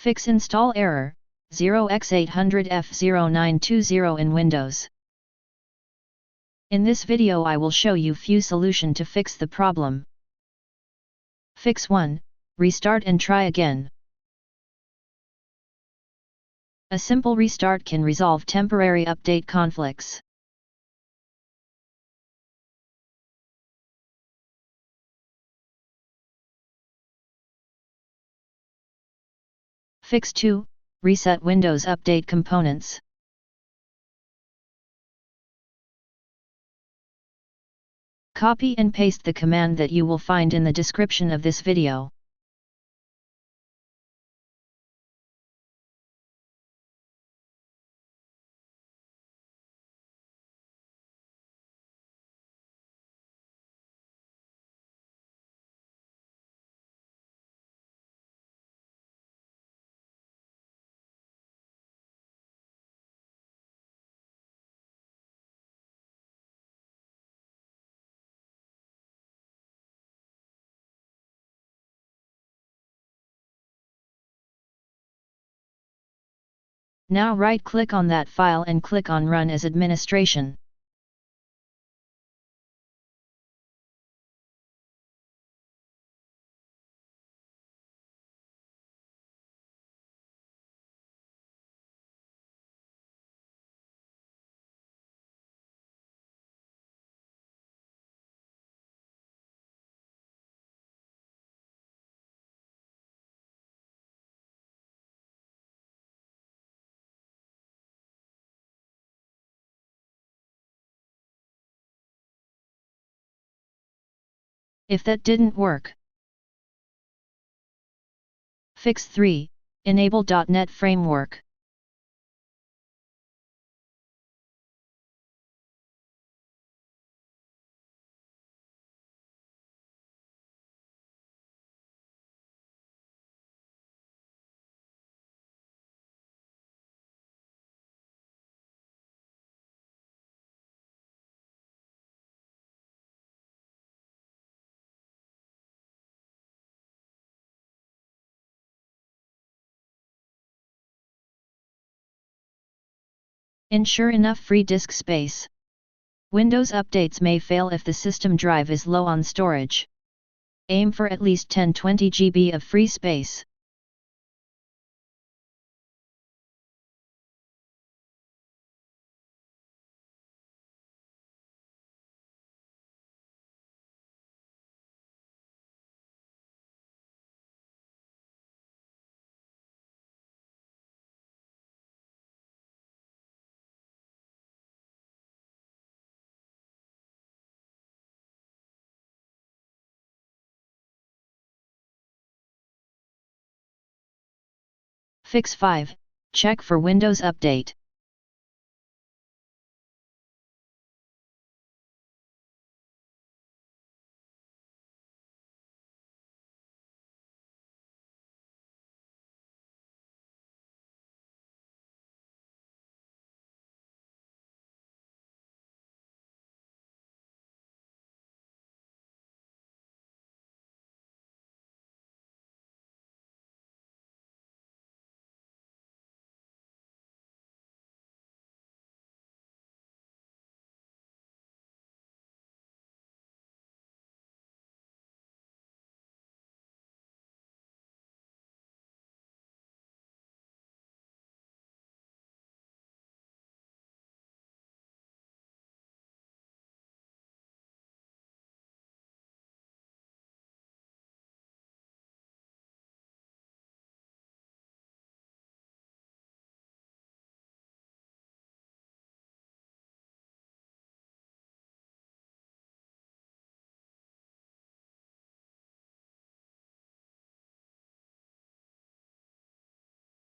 Fix install error, 0x800f0920 in Windows. In this video I will show you few solution to fix the problem. Fix 1, restart and try again. A simple restart can resolve temporary update conflicts. Fix 2, reset Windows Update components. Copy and paste the command that you will find in the description of this video. Now right-click on that file and click on Run as Administration. If that didn't work, Fix 3, enable .NET Framework. Ensure enough free disk space. Windows updates may fail if the system drive is low on storage. Aim for at least 10-20 GB of free space. Fix 5, check for Windows Update.